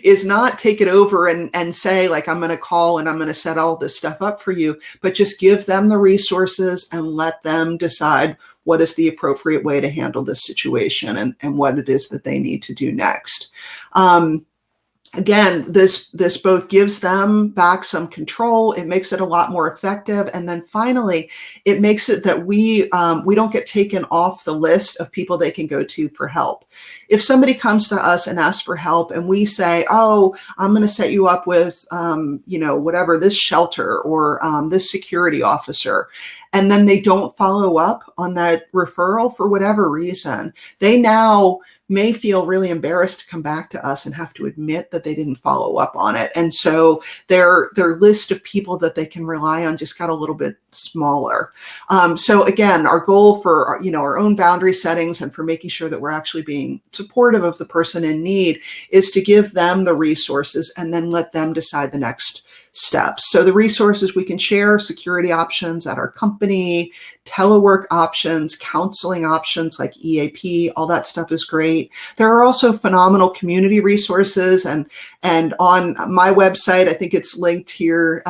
S2: is not take it over and say, like, I'm going to call and I'm going to set all this stuff up for you, but just give them the resources and let them decide what is the appropriate way to handle this situation and what it is that they need to do next. Again, this both gives them back some control. It makes it a lot more effective. And then finally, it makes it that we don't get taken off the list of people they can go to for help. If somebody comes to us and asks for help and we say, oh, I'm going to set you up with, you know, whatever, this shelter or this security officer, and then they don't follow up on that referral for whatever reason, they now may feel really embarrassed to come back to us and have to admit that they didn't follow up on it. And so their list of people that they can rely on just got a little bit smaller. So again, our goal for, you know, our own boundary settings and for making sure that we're actually being supportive of the person in need is to give them the resources and then let them decide the next steps. So the resources we can share: security options at our company, telework options, counseling options like EAP, all that stuff is great. There are also phenomenal community resources, and on my website, I think it's linked here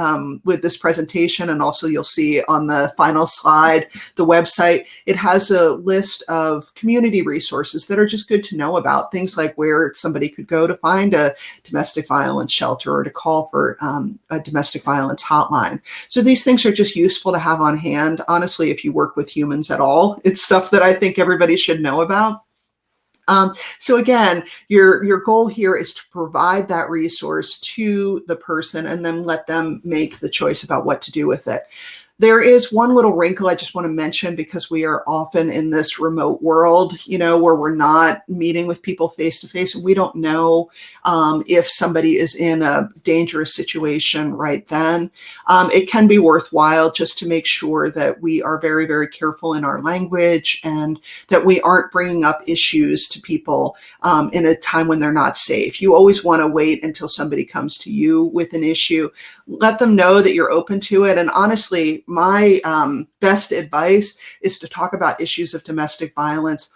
S2: with this presentation, and also you'll see on the final slide, the website, it has a list of community resources that are just good to know about, things like where somebody could go to find a domestic violence shelter or to call for a domestic violence hotline. So these things are just useful to have on hand. Honestly, if you work with humans at all, it's stuff that I think everybody should know about. So again, your goal here is to provide that resource to the person and then let them make the choice about what to do with it. There is one little wrinkle I just want to mention, because we are often in this remote world, you know, where we're not meeting with people face to face, and we don't know if somebody is in a dangerous situation right then. It can be worthwhile just to make sure that we are very, very careful in our language and that we aren't bringing up issues to people in a time when they're not safe. You always want to wait until somebody comes to you with an issue. Let them know that you're open to it. And honestly, my best advice is to talk about issues of domestic violence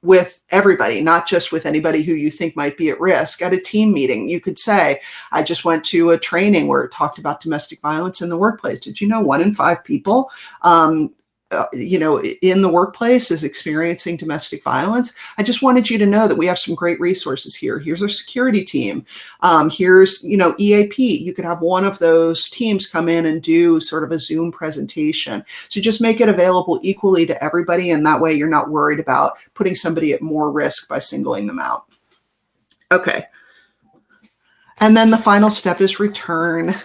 S2: with everybody, not just with anybody who you think might be at risk. At a team meeting, you could say, I just went to a training where it talked about domestic violence in the workplace. Did you know 1 in 5 people in the workplace is experiencing domestic violence, I just wanted you to know that we have some great resources here. Here's our security team. Here's, EAP. You could have one of those teams come in and do sort of a Zoom presentation. So just make it available equally to everybody. And that way you're not worried about putting somebody at more risk by singling them out. Okay. And then the final step is return.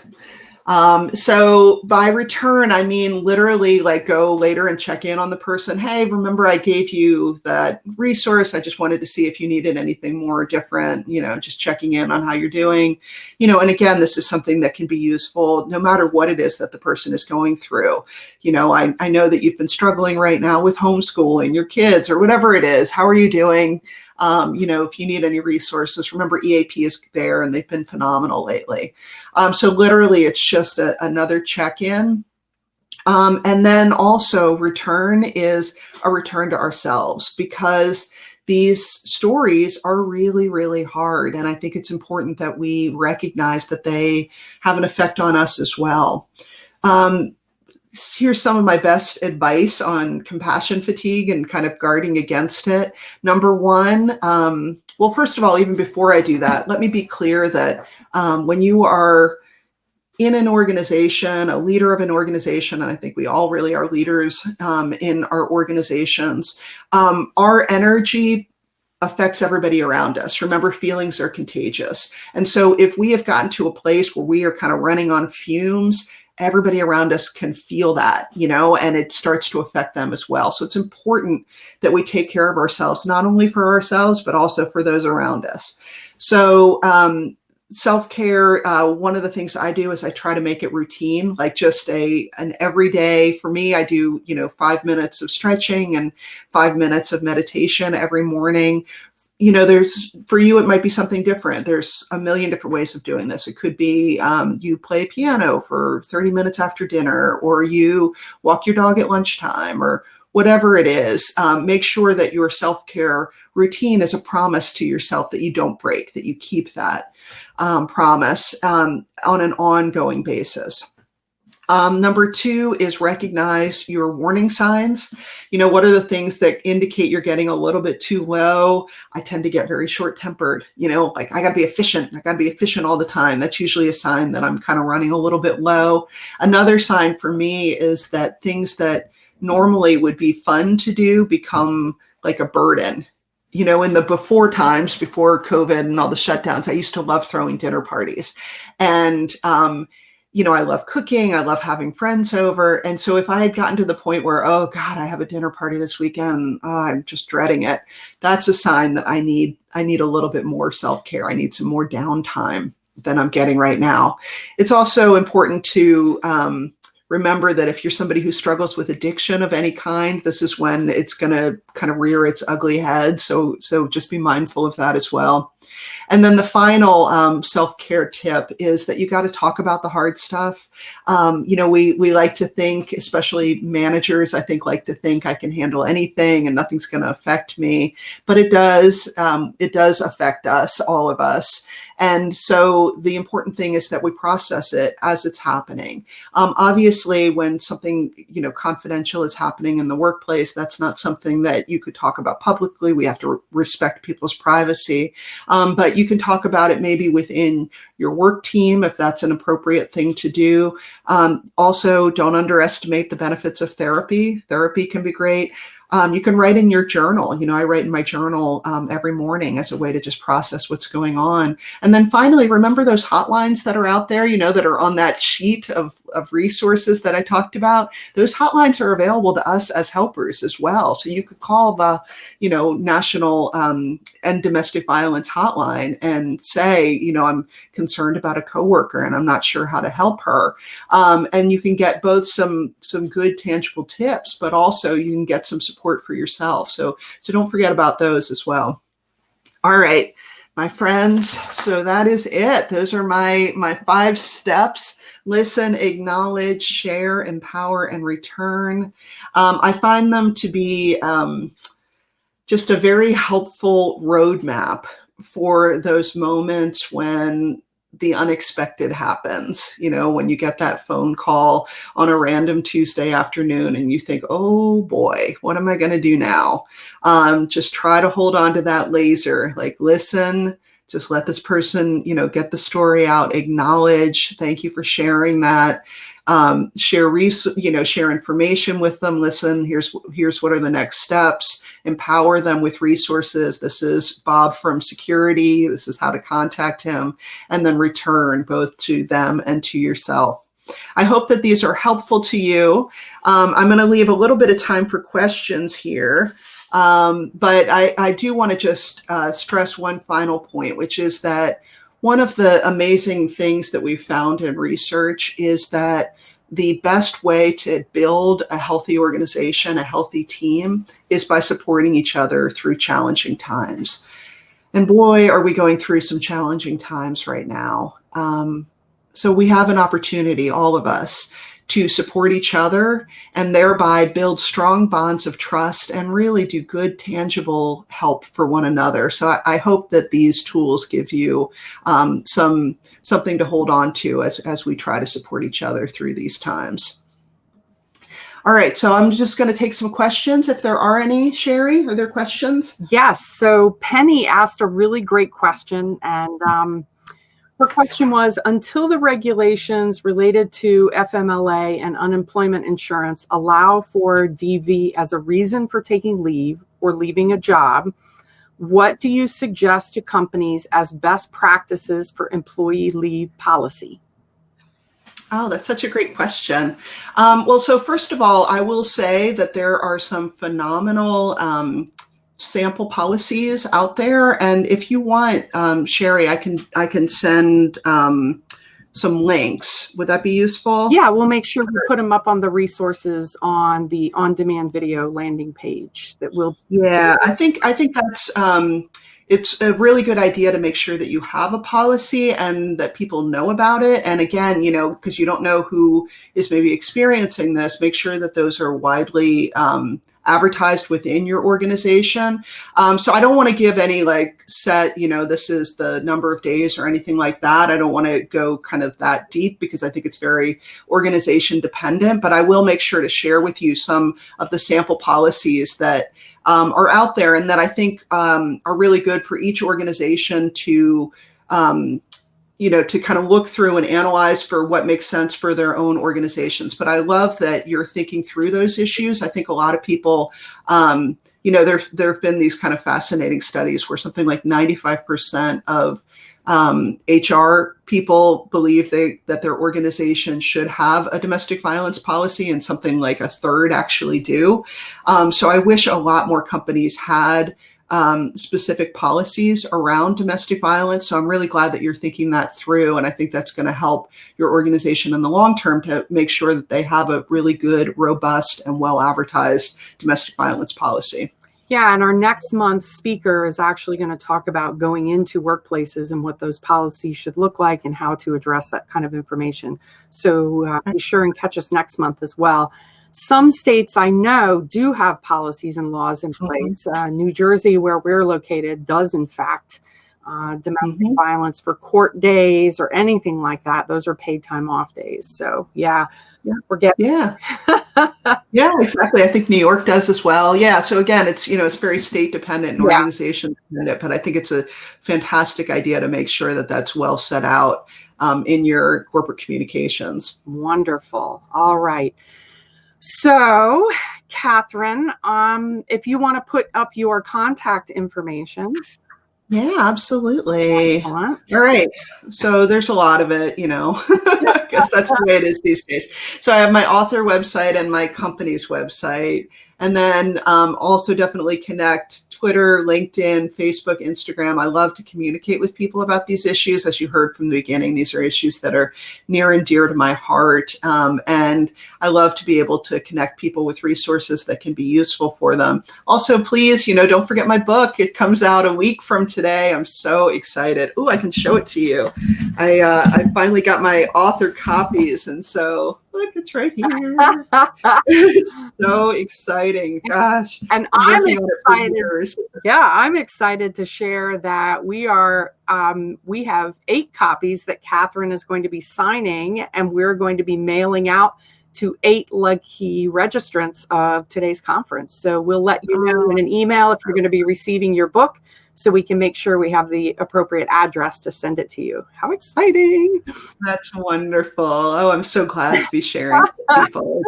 S2: So by return, I mean literally like go later and check in on the person. Hey, remember I gave you that resource. I just wanted to see if you needed anything more different, just checking in on how you're doing, and again, this is something that can be useful no matter what it is that the person is going through. I know that you've been struggling right now with homeschooling your kids or whatever it is. How are you doing? If you need any resources, remember EAP is there and they've been phenomenal lately. So literally it's just another check-in. And then also return is a return to ourselves, because these stories are really, really hard. And I think it's important that we recognize that they have an effect on us as well. Here's some of my best advice on compassion fatigue and kind of guarding against it. Number one, well, first of all, even before I do that, let me be clear that when you are in an organization, a leader of an organization, and I think we all really are leaders in our organizations, our energy affects everybody around us. Remember, feelings are contagious. And so if we have gotten to a place where we are kind of running on fumes, everybody around us can feel that, and it starts to affect them as well. So it's important that we take care of ourselves, not only for ourselves, but also for those around us. So self-care, one of the things I do is I try to make it routine, like just an everyday. For me, I do, 5 minutes of stretching and 5 minutes of meditation every morning. For you, it might be something different. There's a million different ways of doing this. It could be you play piano for 30 minutes after dinner, or you walk your dog at lunchtime, or whatever it is. Make sure that your self-care routine is a promise to yourself that you don't break, that you keep that promise on an ongoing basis. Number two is recognize your warning signs. What are the things that indicate you're getting a little bit too low? I tend to get very short-tempered, like I got to be efficient. I got to be efficient all the time. That's usually a sign that I'm kind of running a little bit low. Another sign for me is that things that normally would be fun to do become like a burden. In the before times, before COVID and all the shutdowns, I used to love throwing dinner parties. And I love cooking. I love having friends over. And so if I had gotten to the point where, oh God, I have a dinner party this weekend, I'm just dreading it, that's a sign that I need a little bit more self-care. I need some more downtime than I'm getting right now. It's also important to remember that if you're somebody who struggles with addiction of any kind, this is when it's going to kind of rear its ugly head. So just be mindful of that as well. And then the final self-care tip is that you got to talk about the hard stuff. We like to think, especially managers, I think like to think I can handle anything and nothing's going to affect me, but it does affect us, all of us. And so the important thing is that we process it as it's happening. Obviously, when something, confidential is happening in the workplace, that's not something that you could talk about publicly. We have to respect people's privacy. But you can talk about it maybe within your work team, if that's an appropriate thing to do. Also, don't underestimate the benefits of therapy. Therapy can be great. You can write in your journal. I write in my journal every morning as a way to just process what's going on. And then finally, remember those hotlines that are out there, that are on that sheet of resources that I talked about. Those hotlines are available to us as helpers as well. So you could call the, National and Domestic Violence Hotline and say, I'm concerned about a coworker and I'm not sure how to help her. And you can get both some good tangible tips, but also you can get some support for yourself. So don't forget about those as well. All right, my friends. So that is it. Those are my 5 steps. Listen, acknowledge, share, empower, and return. I find them to be just a very helpful roadmap for those moments when the unexpected happens, when you get that phone call on a random Tuesday afternoon and you think, oh boy, what am I going to do now? Just try to hold on to that laser, like listen, just let this person, get the story out, acknowledge, thank you for sharing that. Share information with them. Listen, here's what are the next steps. Empower them with resources. This is Bob from security. This is how to contact him, and then return both to them and to yourself. I hope that these are helpful to you. I'm going to leave a little bit of time for questions here. But I do want to just stress one final point, which is that one of the amazing things that we've found in research is that the best way to build a healthy organization, a healthy team, is by supporting each other through challenging times. And boy, are we going through some challenging times right now. So we have an opportunity, all of us, to support each other and thereby build strong bonds of trust and really do good, tangible help for one another. So I hope that these tools give you something to hold on to as we try to support each other through these times. All right, so I'm just going to take some questions if there are any. Sherry, are there questions?
S1: Yes, so Penny asked a really great question, and her question was, until the regulations related to FMLA and unemployment insurance allow for DV as a reason for taking leave or leaving a job, what do you suggest to companies as best practices for employee leave policy?
S2: Oh, that's such a great question. Well, so first of all, I will say that there are some phenomenal sample policies out there, and if you want, Sherry, I can send some links. Would that be useful?
S1: Yeah, we'll make sure we put them up on the resources on the on-demand video landing page that will.
S2: Yeah, I think that's it's a really good idea to make sure that you have a policy and that people know about it. And again, because you don't know who is maybe experiencing this, make sure that those are widely advertised within your organization. So I don't want to give any set, this is the number of days or anything like that. I don't want to go kind of that deep because I think it's very organization dependent, but I will make sure to share with you some of the sample policies that are out there and that I think are really good for each organization to to kind of look through and analyze for what makes sense for their own organizations. But I love that you're thinking through those issues. I think a lot of people, there have been these kind of fascinating studies where something like 95% of HR people believe that their organization should have a domestic violence policy, and something like a third actually do. So I wish a lot more companies had specific policies around domestic violence. So I'm really glad that you're thinking that through. And I think that's going to help your organization in the long term to make sure that they have a really good, robust, and well advertised domestic violence policy.
S1: Yeah, and our next month's speaker is actually going to talk about going into workplaces and what those policies should look like and how to address that kind of information. So be sure and catch us next month as well. Some states I know do have policies and laws in place. New Jersey, where we're located, does in fact domestic violence for court days or anything like that. Those are paid time off days. So we're getting.
S2: Yeah, exactly. I think New York does as well. Yeah. So again, it's it's very state dependent and organization dependent, but I think it's a fantastic idea to make sure that that's well set out in your corporate communications.
S1: Wonderful. All right. So, Katharine, if you want to put up your contact information.
S2: Yeah, absolutely. All right. So there's a lot of it, I guess that's the way it is these days. So I have my author website and my company's website. And then also definitely connect Twitter, LinkedIn, Facebook, Instagram. I love to communicate with people about these issues. As you heard from the beginning, these are issues that are near and dear to my heart. And I love to be able to connect people with resources that can be useful for them. Also, please, don't forget my book. It comes out a week from today. I'm so excited. Oh, I can show it to you. I finally got my author copies. And so Look, it's right here. It's so exciting. Gosh.
S1: And
S2: I'm
S1: I'm
S2: working on it for
S1: excited.
S2: years.
S1: Yeah, I'm excited to share that we have 8 copies that Katharine is going to be signing, and we're going to be mailing out to 8 lucky registrants of today's conference. So we'll let you know in an email if you're going to be receiving your book, so we can make sure we have the appropriate address to send it to you. How exciting.
S2: That's wonderful. Oh, I'm so glad to be sharing with people.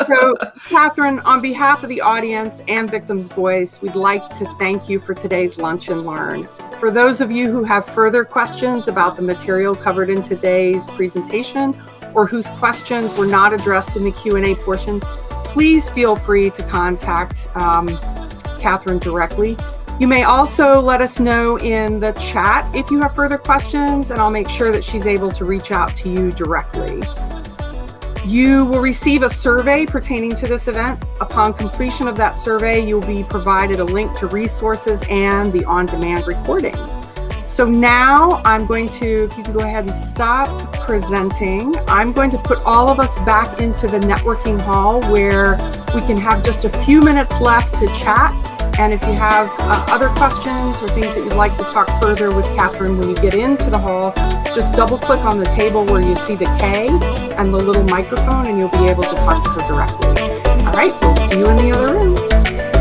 S1: So, Katharine, on behalf of the audience and Victims Voice, we'd like to thank you for today's Lunch and Learn. For those of you who have further questions about the material covered in today's presentation, or whose questions were not addressed in the Q&A portion, please feel free to contact Katharine directly. You may also let us know in the chat if you have further questions, and I'll make sure that she's able to reach out to you directly. You will receive a survey pertaining to this event. Upon completion of that survey, you'll be provided a link to resources and the on-demand recording. So now I'm going to, if you can go ahead and stop presenting, I'm going to put all of us back into the networking hall where we can have just a few minutes left to chat. And if you have other questions or things that you'd like to talk further with Katharine when you get into the hall, just double click on the table where you see the K and the little microphone, and you'll be able to talk to her directly. All right, we'll see you in the other room.